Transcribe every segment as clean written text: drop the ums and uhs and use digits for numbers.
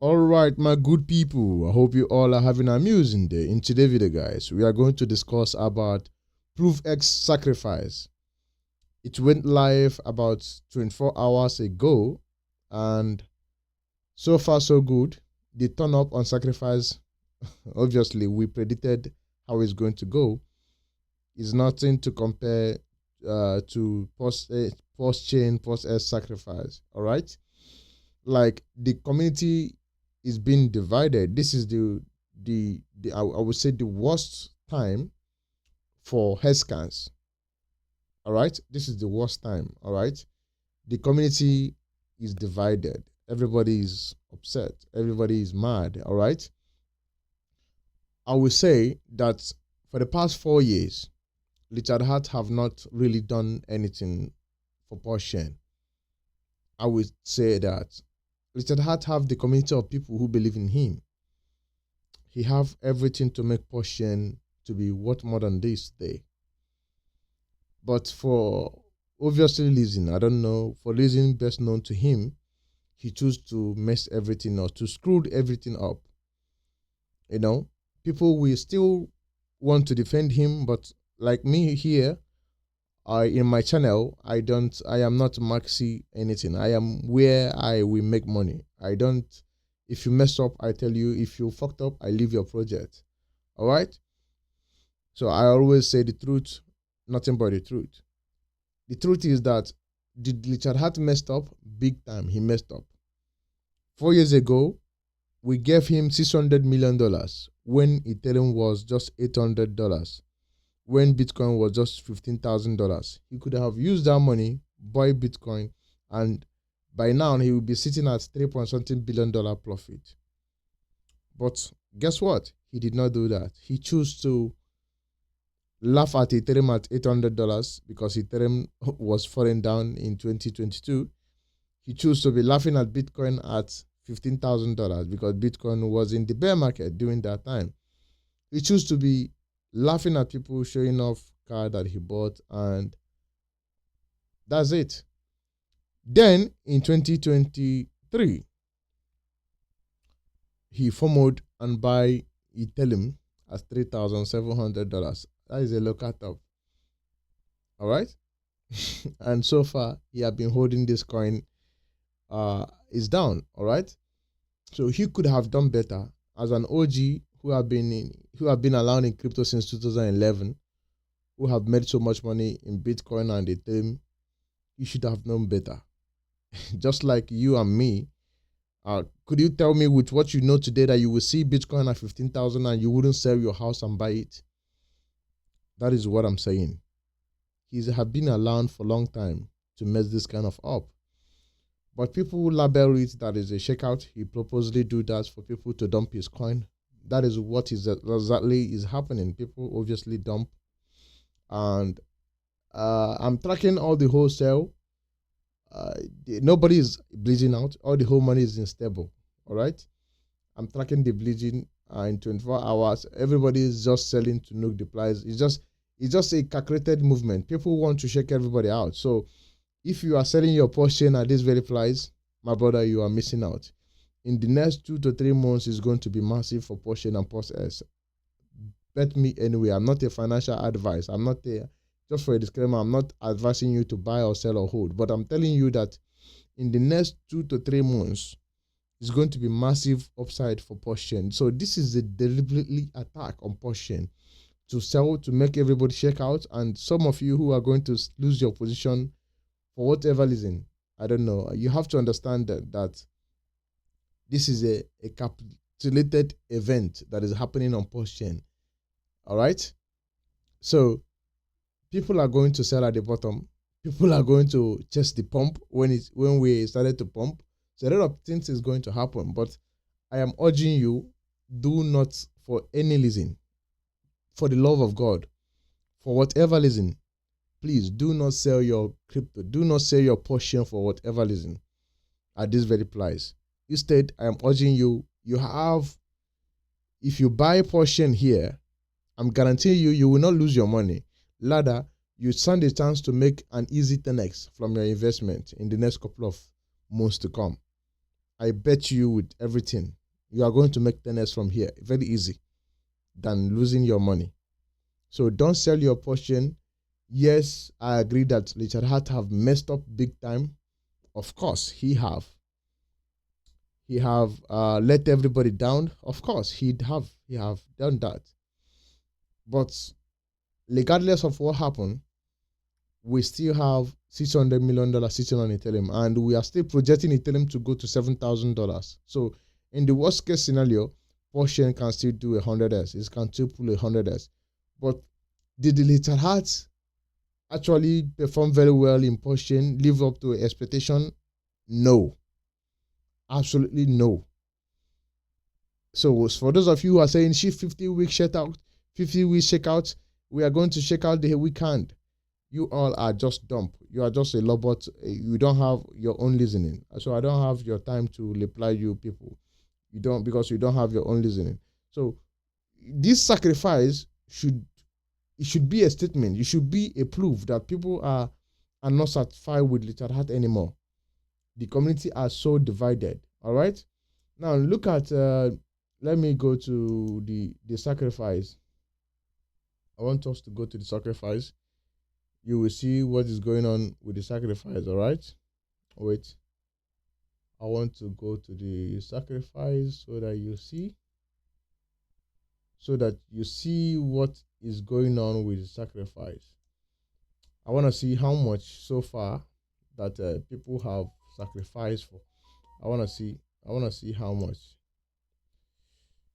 All right, my good people. I hope you all are having an amusing day. In today's video, guys, we are going to discuss about PROVEX sacrifice. It went live about 24 hours ago, and so far so good. The turn up on sacrifice, obviously, we predicted how it's going to go. It's nothing to compare to PulseChain, PulseX sacrifice. All right, like the community is being divided. This is I would say the worst time for head scans. All right, this is the worst time. All right, the community is divided. Everybody is upset. Everybody is mad. All right, I will say that for the past 4 years, Richard Hart have not really done anything for PulseChain. I would say that Richard Hart have the community of people who believe in him. He have everything to make PulseChain to be what more than this day. But for obviously reason, I don't know, for reason best known to him, he chose to mess everything up, to screw everything up. You know, people will still want to defend him, but like me here, in my channel, I am not maxi anything. I am where I will make money. I don't, if you mess up, I tell you. If you fucked up, I leave your project. All right. So I always say the truth, nothing but the truth. The truth is that did Richard Hart messed up? Big time, he messed up. 4 years ago, we gave him $600 million when Ethereum was just $800. When Bitcoin was just $15,000. He could have used that money, buy Bitcoin, and by now he will be sitting at $3.something billion profit. But guess what? He did not do that. He chose to laugh at Ethereum at $800 because Ethereum was falling down in 2022. He chose to be laughing at Bitcoin at $15,000 because Bitcoin was in the bear market during that time. He chose to be laughing at people showing off car that he bought, and that's it. Then in 2023, he FOMOed and buy Ethereum at $3,700. That is a local top. All right. And so far he had been holding this coin. Is down. All right. So he could have done better as an OG who have been around in crypto since 2011, who have made so much money in Bitcoin and Ethereum. You should have known better. Just like you and me. Could you tell me with what you know today that you will see Bitcoin at 15,000 and you wouldn't sell your house and buy it? That is what I'm saying. He's have been around for a long time to mess this kind of up. But people label it that is a shakeout. He purposely do that for people to dump his coin. That is what is exactly is happening. People obviously dump, and I'm tracking all the wholesale. Nobody is bleeding out. All the whole money is unstable. All right, I'm tracking the bleeding in 24 hours. Everybody is just selling to nuke the price. It's just a calculated movement. People want to shake everybody out. So if you are selling your PulseChain at this very price, my brother, you are missing out. In the next 2 to 3 months is going to be massive for PulseChain and PulseX. Bet me anyway. I'm not a financial advice. I'm not just for a disclaimer, I'm not advising you to buy or sell or hold. But I'm telling you that in the next 2 to 3 months, it's going to be massive upside for PulseChain. So this is a deliberately attack on PulseChain to sell, to make everybody shake out. And some of you who are going to lose your position for whatever reason, I don't know. You have to understand that this is a capitulated event that is happening on PulseChain. All right. So people are going to sell at the bottom. People are going to chase the pump when we started to pump. So a lot of things is going to happen. But I am urging you, do not, for any reason, for the love of God, for whatever reason, please do not sell your crypto. Do not sell your PulseChain for whatever reason at this very price. Instead, I am urging you, if you buy PulseChain here, I'm guaranteeing you will not lose your money. Rather, you stand a chance to make an easy 10x from your investment in the next couple of months to come. I bet you with everything, you are going to make 10x from here. Very easy than losing your money. So don't sell your portion. Yes, I agree that Richard Hart have messed up big time. Of course, he have. He have let everybody down. Of course, he have done that. But regardless of what happened, we still have $600 million sitting on Ethereum, and we are still projecting Ethereum to go to $7,000. So in the worst case scenario, PulseChain can still do 100x. It can still pull 100x. But did the Richard Hart actually perform very well in PulseChain, live up to expectation? No. Absolutely no. So for those of you who are saying, 50-week checkout, 50-week checkout, we are going to check out the weekend. You all are just dumb. You are just a robot. You don't have your own listening. So I don't have your time to reply you people. You don't, because you don't have your own listening. So this sacrifice should be a statement. It should be a proof that people are not satisfied with Richard Hart anymore. The community are so divided. All right. Now look at. Let me go to the sacrifice. I want us to go to the sacrifice. You will see what is going on with the sacrifice. All right. Wait. I want to go to the sacrifice so that you see. So that you see what is going on with the sacrifice. I want to see how much so far that people have sacrificed for. I want to see how much.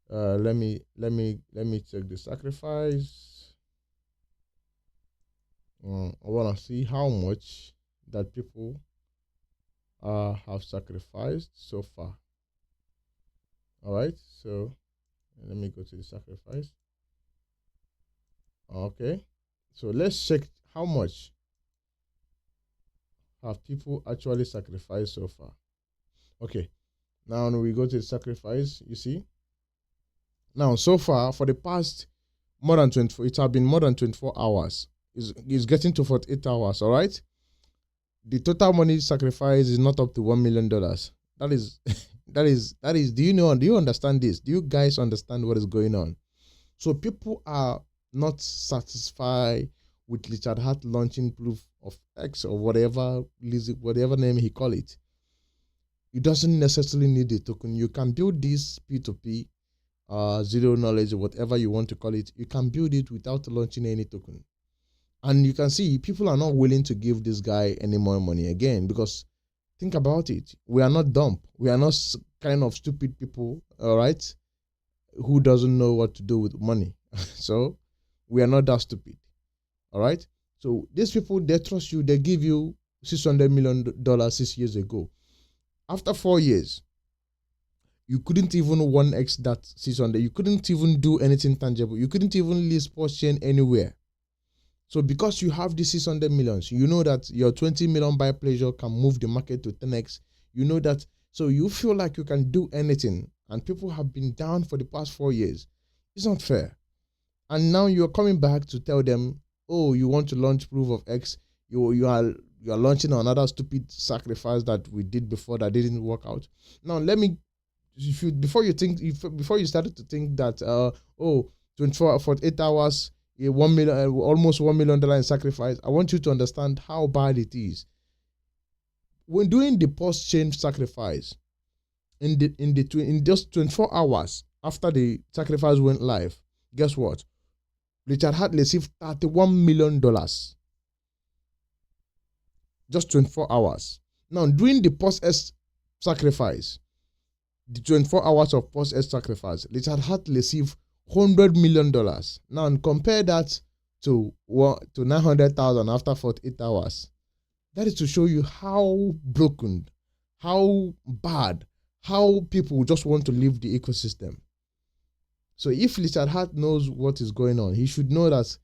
Let me check the sacrifice. I want to see how much that people have sacrificed so far. All right, so let me go to the sacrifice. Okay, so let's check how much have people actually sacrificed so far. Okay, now we go to the sacrifice. You see, now so far for the past more than 24, it has been more than 24 hours. It's getting to 48 hours. All right, the total money sacrifice is not up to $1 million. That is that is. Do you understand this? Do you guys understand what is going on? So people are not satisfied with Richard Hart launching proof of X or whatever name he call it. It doesn't necessarily need a token. You can build this P2P, zero knowledge, or whatever you want to call it. You can build it without launching any token. And you can see people are not willing to give this guy any more money again, because think about it. We are not dumb. We are not kind of stupid people, all right, who doesn't know what to do with money. So we are not that stupid, all right? So these people, they trust you. They give you $600 million 6 years ago. After 4 years, you couldn't even 1x that 600. You couldn't even do anything tangible. You couldn't even list PulseChain anywhere. So because you have these 600 millions, you know that your 20 million buy pleasure can move the market to 10x. You know that, so you feel like you can do anything, and people have been down for the past 4 years. It's not fair. And now you're coming back to tell them, oh, you want to launch proof of X. You are launching another stupid sacrifice that we did before that didn't work out. Now let me, before you started to think that 48 hours, almost $1 million in sacrifice, I want you to understand how bad it is. When doing the PulseChain sacrifice, in just 24 hours after the sacrifice went live, guess what? Richard Hart received $31 million. Just 24 hours. Now, during the PulseX sacrifice, the 24 hours of PulseX sacrifice, Richard Hart received $100 million. Now, compare that to 900,000 after 48 hours. That is to show you how broken, how bad, how people just want to leave the ecosystem. So if Richard Hart knows what is going on, he should know that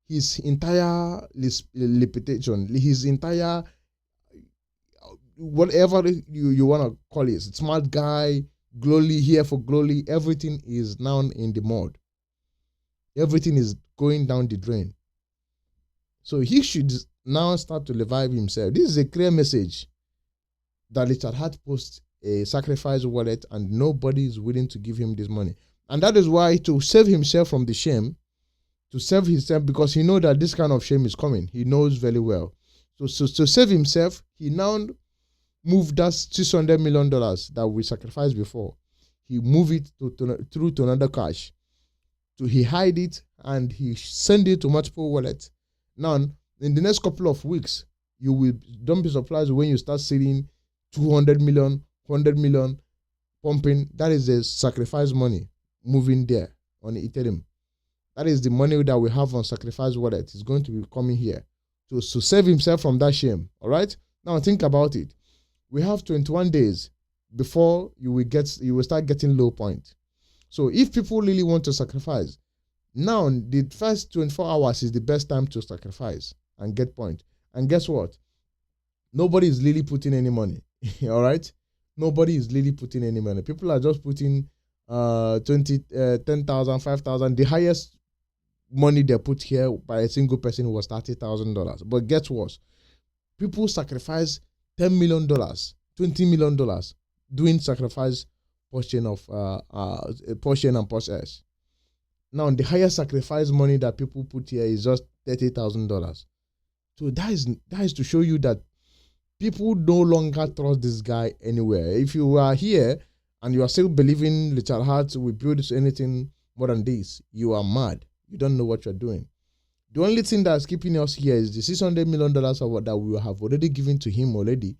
his entire reputation, his entire, whatever you want to call it, smart guy, glory here for glory, everything is now in the mud. Everything is going down the drain. So he should now start to revive himself. This is a clear message that Richard Hart posted a sacrifice wallet and nobody is willing to give him this money. And that is why, to save himself from the shame, to save himself, because he knows that this kind of shame is coming. He knows very well. So to save himself, he now moved that $600 million that we sacrificed before. He moved it through to another cash. He hide it and he send it to multiple wallets. Now, in the next couple of weeks, you will, don't be surprised when you start seeing 200 million, 100 million pumping. That is the sacrifice money moving there on Ethereum. That is the money that we have on sacrifice wallet. It's going to be coming here to save himself from that shame. All right. Now think about it. We have 21 days before you will start getting low point. So if people really want to sacrifice, now the first 24 hours is the best time to sacrifice and get point. And guess what? Nobody is really putting any money. All right. Nobody is really putting any money. People are just putting 10,000, 5,000. The highest money they put here by a single person was $30,000. But guess what? People sacrifice $10 million, $20 million doing sacrifice portion of portion and PulseX. Now the highest sacrifice money that people put here is just $30,000. So that is to show you that people no longer trust this guy anywhere. If you are here and you are still believing Richard Hart will build anything more than this, you are mad. You don't know what you're doing. The only thing that's keeping us here is the $600 million that we have already given to him already.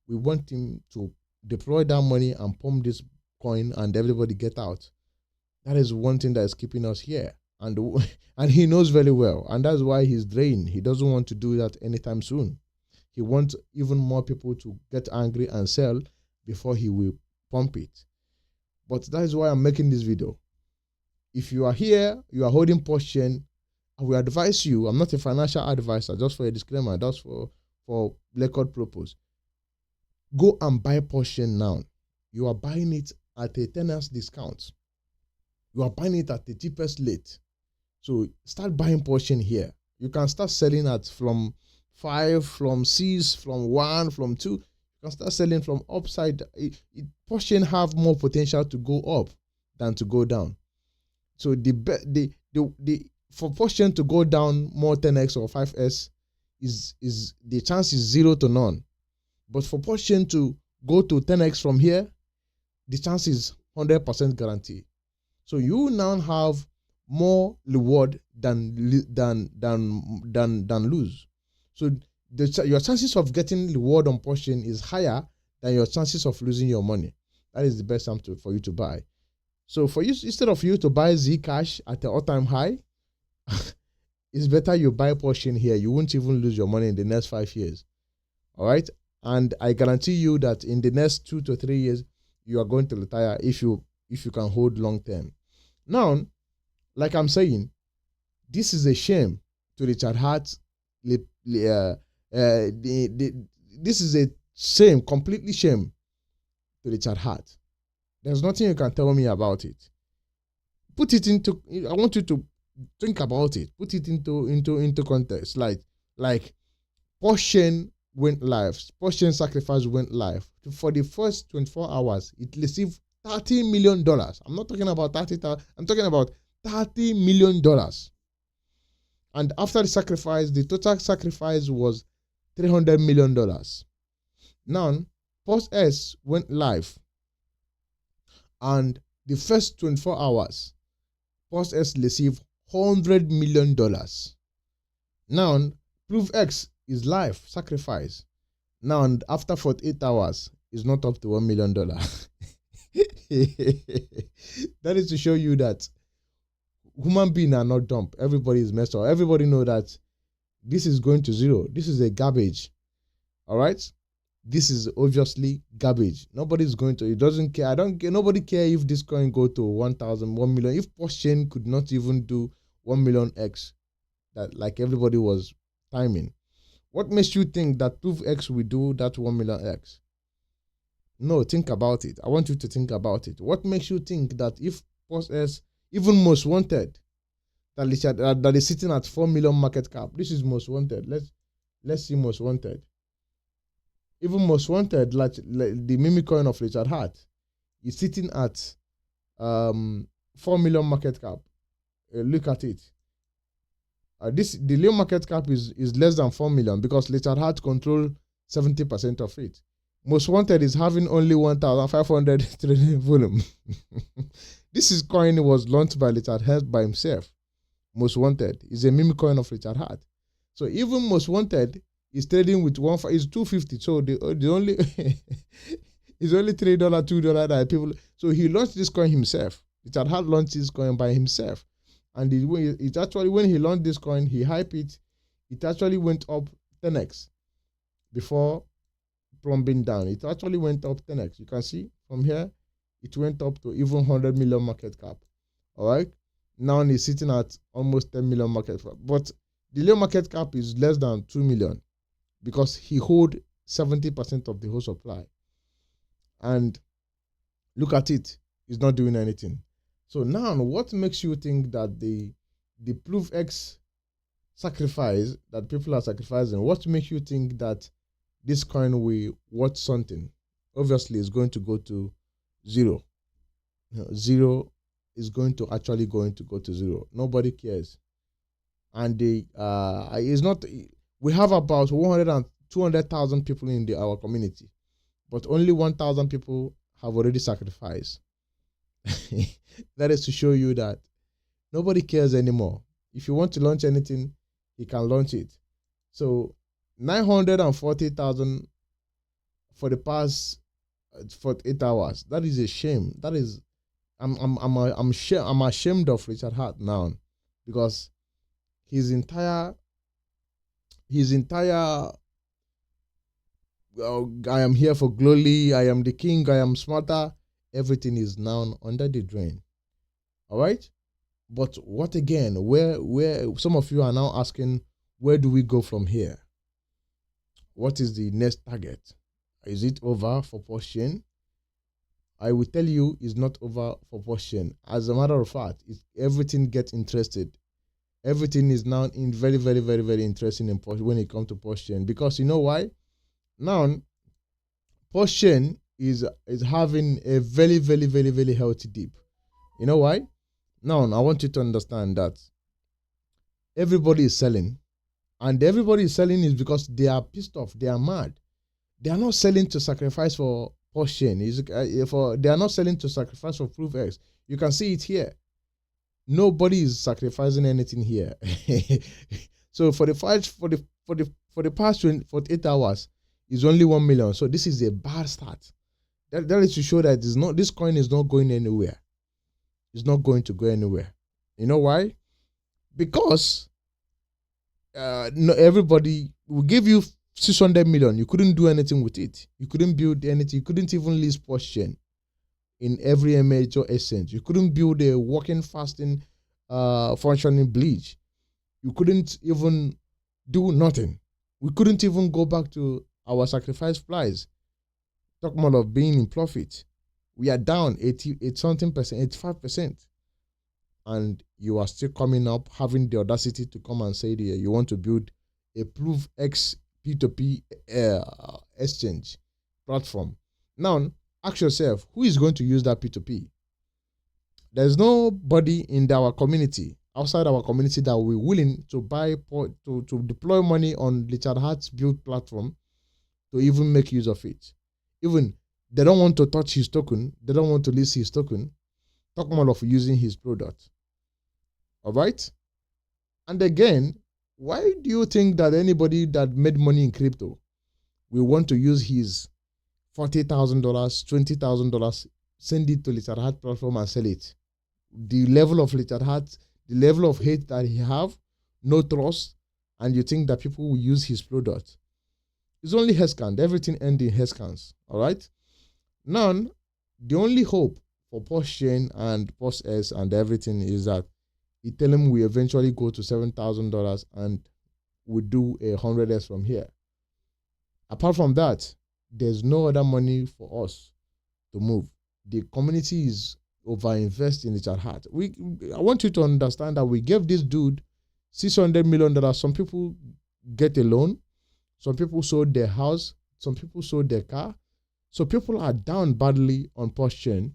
We want him to deploy that money and pump this coin and everybody get out. That is one thing that is keeping us here. And he knows very well. And that's why he's drained. He doesn't want to do that anytime soon. He wants even more people to get angry and sell before he will pump it. But that is why I'm making this video. If you are here, you are holding PulseChain, I will advise you. I'm not a financial advisor, just for a disclaimer, just for record purpose. Go and buy PulseChain now. You are buying it at a 10x discount. You are buying it at the cheapest rate. So start buying PulseChain here. You can start selling at from 5, from 6, from 1, from 2. You can start selling from upside. PulseChain have more potential to go up than to go down. So for PulseChain to go down more 10x or 5x is the chance is 0 to none. But for PulseChain to go to 10x from here, the chance is 100% guarantee. So you now have more reward than lose. So your chances of getting reward on PulseChain is higher than your chances of losing your money. That is the best time for you to buy. So for you, instead of you to buy Zcash at the all-time high, it's better you buy PulseChain here. You won't even lose your money in the next 5 years. All right. And I guarantee you that in the next 2 to 3 years, you are going to retire if you can hold long term. Now, like I'm saying, this is a shame to Richard Hart. This is a shame, completely shame to Richard Hart. There's nothing you can tell me about it. Put it into. I want you to think about it. Put it into context. Like PulseChain went live. PulseChain sacrifice went live. For the first 24 hours, it received $30 million. I'm not talking about 30,000. I'm talking about $30 million. And after the sacrifice, the total sacrifice was $300 million. Now, PulseX went live. And the first 24 hours, PulseX received $100 million. Now, PROVEX is live, sacrifice. Now, after 48 hours, it's not up to $1 million. That is to show you that human beings are not dumb. Everybody is messed up. Everybody know that this is going to zero. This is a garbage. All right? This is obviously garbage. Nobody's going to, it doesn't care. I don't care. Nobody care if this coin go to 1,000, 1 million. If PulseChain could not even do 1 million X, that like everybody was timing. What makes you think that PROVEX will do that 1 million X? No, think about it. I want you to think about it. What makes you think that if PulseX, even most wanted, that is sitting at 4 million market cap, this is most wanted. Let's see most wanted. Even most wanted, like the meme coin of Richard Hart, is sitting at 4 million market cap. Look at it. The low market cap is less than 4 million because Richard Hart control 70% of it. Most wanted is having only 1,500 trading volume. This is coin was launched by Richard Hart by himself. Most wanted is a meme coin of Richard Hart. So even most wanted is trading with is 250. So the only it's only $3, $2 that people. So he launched this coin himself. Richard Hart launched this coin by himself. And it actually, when he launched this coin, he hyped it. It actually went up 10x before plumbing down. It actually went up 10x. You can see from here, it went up to even 100 million market cap. All right. Now he's sitting at almost 10 million market cap. But the low market cap is less than 2 million because he hold 70% of the whole supply. And look at it. It's not doing anything. So now, what makes you think that the PROVEX sacrifice that people are sacrificing, what makes you think that this coin will worth something? Obviously, it's going to go to zero. Zero is going to go to zero. Nobody cares. And it's not. We have about 100 and 200,000 people in our community, but only 1,000 people have already sacrificed. That is to show you that nobody cares anymore. If you want to launch anything, you can launch it. So 940,000 for the past 48 hours. That is a shame. That is, I'm ashamed of Richard Hart now, because his entire I am here for glory, I am the king, I am smarter, everything is now under the drain. All right. But what again? Where some of you are now asking, where do we go from here? What is the next target? Is it over for PulseChain? I will tell you, it's not over for PulseChain. As a matter of fact, everything gets interested. Everything is now in very, very, very, very interesting in when it comes to PulseChain, because you know why? Now, PulseChain is having a very, very, very, very healthy dip. You know why? Now, I want you to understand that everybody is selling. And everybody is selling is because they are pissed off. They are mad. They are not selling to sacrifice for PulseChain. They are not selling to sacrifice for PROVEX. You can see it here. Nobody is sacrificing anything here. So for the past 48 hours, it's only 1 million. So this is a bad start. That is to show that this coin is not going anywhere. It's not going to go anywhere. You know why? Because no, everybody will give you 600 million. You couldn't do anything with it. You couldn't build anything. You couldn't even list PulseChain in every major exchange. You couldn't build a working, fasting, functioning bleach. You couldn't even do nothing. We couldn't even go back to our sacrifice price. Talk more of being in profit. We are down 88 something percent, 85%. And you are still coming up, having the audacity to come and say that you want to build a PROVEX P2P exchange platform. Now, ask yourself, who is going to use that P2P? There's nobody in our community, outside our community, that will be willing to to deploy money on Richard Hart's build platform to even make use of it. Even they don't want to touch his token. They don't want to list his token. Talk more of using his product. All right? And again, why do you think that anybody that made money in crypto will want to use his $40,000, $20,000, send it to Richard Hart platform and sell it? The level of Richard Hart, the level of hate that he have, no trust, and you think that people will use his product. It's only headcount. Everything ends in headcounts. All right? Now, the only hope for PulseChain and PulseX and everything is that you tell them we eventually go to $7,000 and we do 100x from here. Apart from that, there's no other money for us to move. The community is overinvest in Richard Hart. I want you to understand that we gave this dude $600 million. Some people get a loan. Some people sold their house, Some people sold their car. So people are down badly on PulseChain.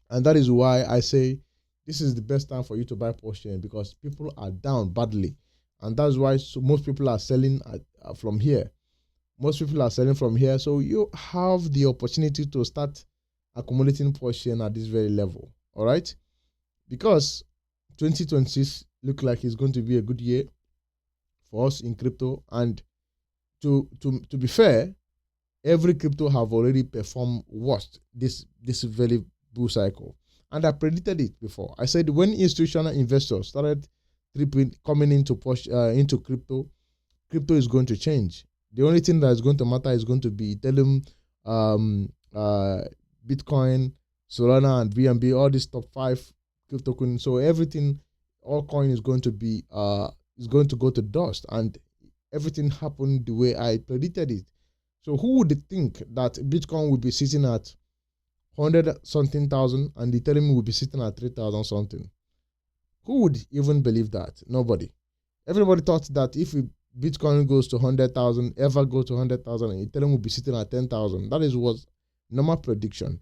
And that is why I say this is the best time for you to buy PulseChain, because people are down badly. And that's why most people are selling from here. Most people are selling from here. So you have the opportunity to start accumulating PulseChain at this very level. All right? Because 2026 look like it's going to be a good year for us in crypto. And to be fair, every crypto have already performed worst this very bull cycle. And I predicted it before. I said when institutional investors started coming into crypto is going to change. The only thing that is going to matter is going to be Ethereum, Bitcoin, Solana, and BNB, all these top 5 crypto coins. So everything, all coin is going to be is going to go to dust, and everything happened the way I predicted it. So who would think that Bitcoin would be sitting at 100 something thousand and Ethereum would be sitting at 3,000 something? Who would even believe that? Nobody. Everybody thought that if Bitcoin goes to 100,000, ever go to 100,000, and Ethereum will be sitting at 10,000. That was normal prediction.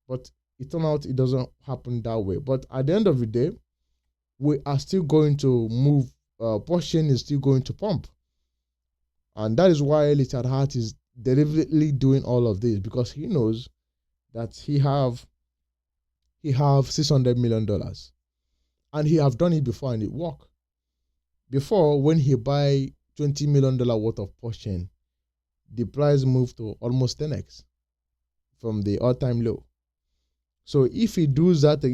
But it turned out it doesn't happen that way. But at the end of the day, we are still going to move. PulseChain is still going to pump. And that is why Richard Hart is deliberately doing all of this, because he knows that he have $600 million. And he have done it before and it worked. Before, when he buy $20 million worth of PulseChain, the price moved to almost 10x from the all-time low. So if he does that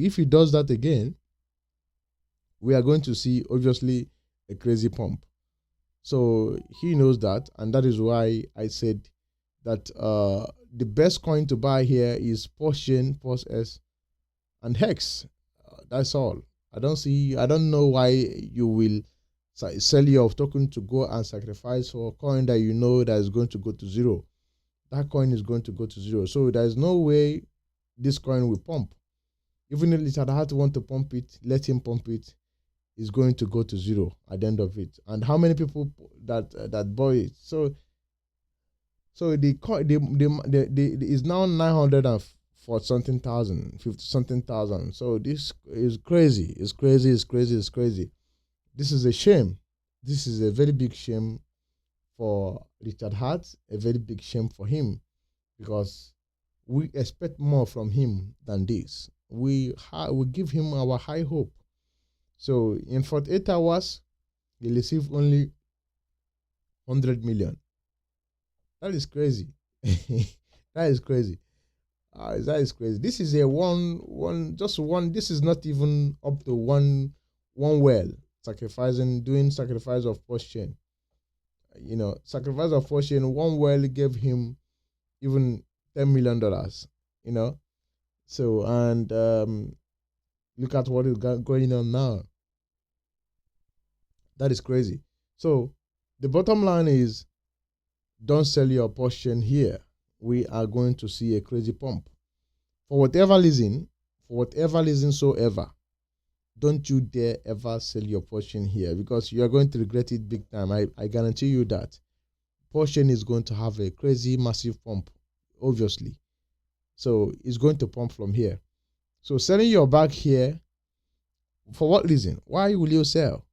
again, we are going to see obviously a crazy pump. So he knows that, and that is why I said that the best coin to buy here is PulseChain, PulseX, and Hex. That's all. I don't know why you will sell your token to go and sacrifice for a coin that you know that is going to go to zero. That coin is going to go to zero. So there is no way this coin will pump. Even if Richard Hart want to pump it, let him pump it. Is going to go to zero at the end of it. And how many people that bought it? So the is now 904 something thousand, 50 something thousand. So this is crazy. It's crazy. It's crazy. It's crazy. This is a shame. This is a very big shame for Richard Hart. A very big shame for him, because we expect more from him than this. We give him our high hope. So in 48 hours, he received only 100 million. That is crazy. That is crazy. That is crazy. This is a just one. This is not even up to one well doing sacrifice of PulseChain. Sacrifice of PulseChain. One well gave him even $10 million. So and look at what is going on now. That is crazy. So the bottom line is, don't sell your PulseChain here. We are going to see a crazy pump. For whatever reason soever, don't you dare ever sell your PulseChain here, because you are going to regret it big time. I guarantee you that. PulseChain is going to have a crazy massive pump, obviously. So it's going to pump from here. So selling your bag here, for what reason? Why will you sell?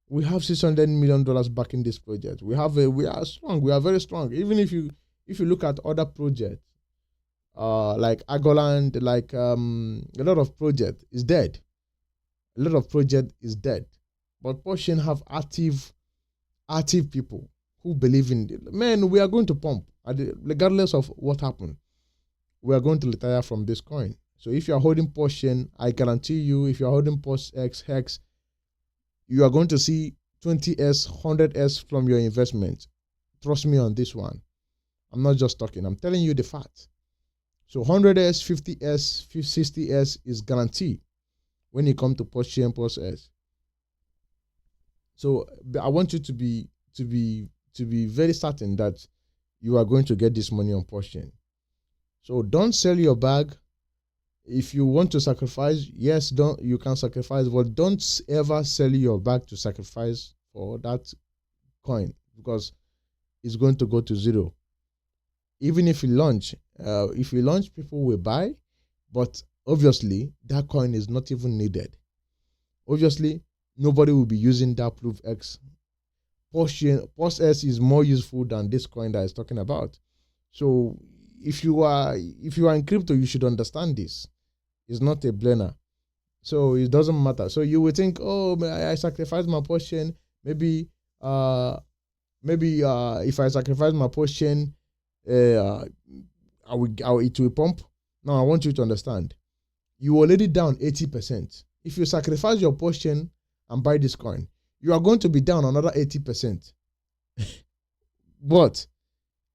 We have $600 million backing this project. We are strong. We are very strong. Even if you look at other projects, like Agoland, like a lot of project is dead. A lot of project is dead. But PulseChain have active people who believe in it. Man, we are going to pump. Regardless of what happened, we are going to retire from this coin. So if you are holding PulseChain, I guarantee you, if you are holding PulseX, Hex, you are going to see 20S, 100S from your investment. Trust me on this one. I'm not just talking. I'm telling you the fact. So 100S, 50S, 60S is guaranteed when you come to PulseChain, PulseX. So I want you to be very certain that you are going to get this money on PulseChain. So don't sell your bag. If you want to sacrifice, yes, you can sacrifice, but don't ever sell your bag to sacrifice for that coin, because it's going to go to zero. Even if you launch, people will buy, but obviously that coin is not even needed. Obviously, nobody will be using that PROVEX. PulseX is more useful than this coin that is talking about. So if you are in crypto, you should understand this. It's not a blender. So it doesn't matter. So you would think, oh, I sacrificed my PulseChain. Maybe if I sacrifice my PulseChain, it will pump. Now I want you to understand. You already down 80%. If you sacrifice your PulseChain and buy this coin, you are going to be down another 80%. But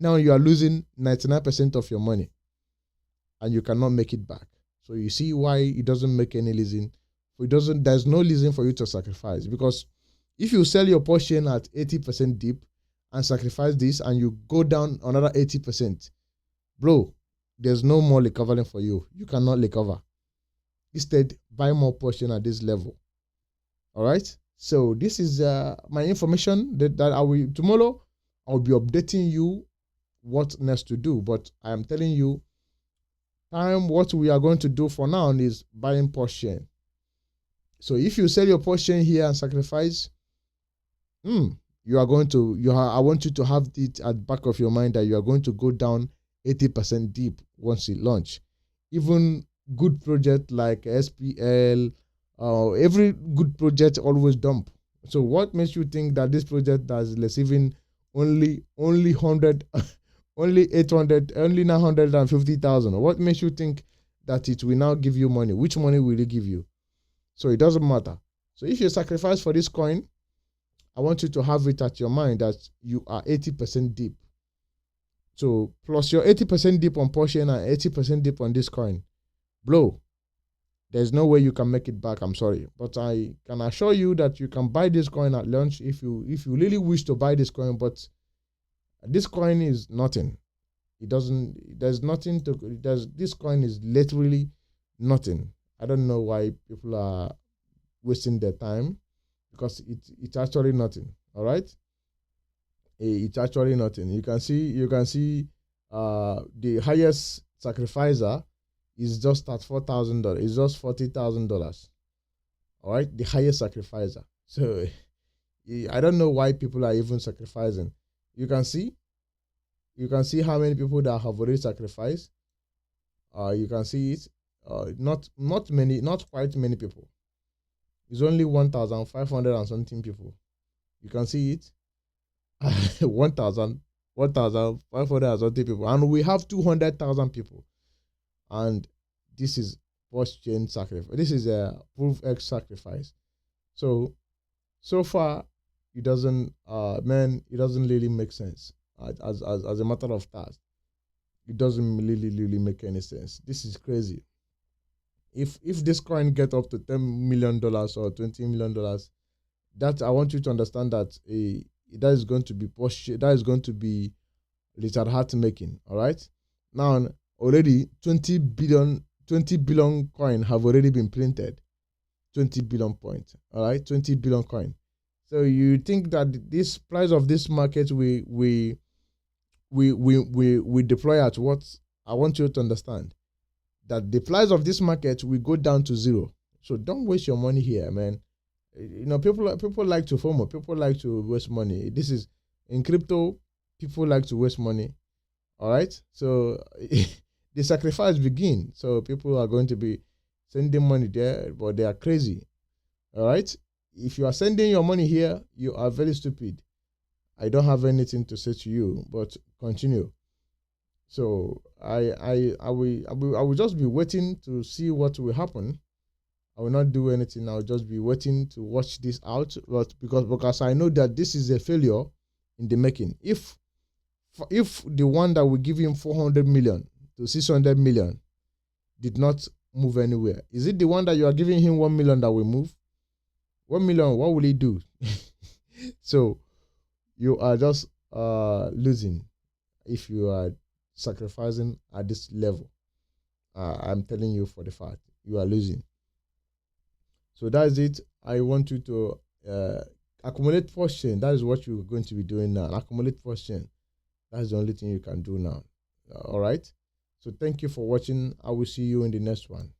now you are losing 99% of your money and you cannot make it back. So you see why it doesn't make any reason. There's no reason for you to sacrifice, because if you sell your PulseChain at 80% deep and sacrifice this and you go down another 80%, bro, there's no more recovering for you. You cannot recover. Instead, buy more PulseChain at this level. All right. So this is my information that I will tomorrow. I'll be updating you what next to do. But I am telling you, what we are going to do for now is buying PulseChain. So if you sell your PulseChain here and sacrifice, you are going to I want you to have it at the back of your mind that you are going to go down 80% deep once it launch. Even good project like SPL, every good project always dump. So what makes you think that this project that is receiving only 100, only 800, only 950,000? What makes you think that it will now give you money? Which money will it give you? So it doesn't matter. So if you sacrifice for this coin, I want you to have it at your mind that you are 80% deep. So plus your 80% deep on PulseChain and 80% deep on this coin, bro, there's no way you can make it back. I'm sorry, but I can assure you that you can buy this coin at launch if you really wish to buy this coin. But this coin is nothing. It doesn't. There's nothing to. This coin is literally nothing. I don't know why people are wasting their time, because it's actually nothing. All right, it's actually nothing. You can see the highest sacrificer is just at $4,000. It's just $40,000. All right, the highest sacrificer. So I don't know why people are even sacrificing. You can see how many people that have already sacrificed. You can see it. Not quite many people. It's only 1,500 and something people. You can see it. 1,500 and something people, and we have 200,000 people. And this is PulseChain sacrifice. This is a PROVEX sacrifice. So far, it doesn't. It doesn't really make sense. As a matter of fact, it doesn't really make any sense. This is crazy. If this coin get up to $10 million or $20 million, that I want you to understand that that is going to be PulseChain. That is going to be Richard Hart making. All right. Now already 20 billion coin have already been printed. 20 billion point. All right, 20 billion coin. So you think that this price of this market we deploy at what? I want you to understand that the price of this market will go down to zero. So don't waste your money here, man. You know, people like to FOMO. People like to waste money. This is in crypto. People like to waste money. All right. So the sacrifice begin. So people are going to be sending money there, but they are crazy. All right. If you are sending your money here, you are very stupid. I don't have anything to say to you, but continue. So I will just be waiting to see what will happen. I will not do anything. I'll just be waiting to watch this out, but because I know that this is a failure in the making. If the one that will give him 400 million to 600 million did not move anywhere, is it the one that you are giving him 1 million that will move? 1 million, what will he do? So you are just losing if you are sacrificing at this level. I'm telling you for the fact, you are losing. So that's it. I want you to accumulate PulseChain. That is what you're going to be doing now. Accumulate PulseChain. That's the only thing you can do now. All right. So thank you for watching. I will see you in the next one.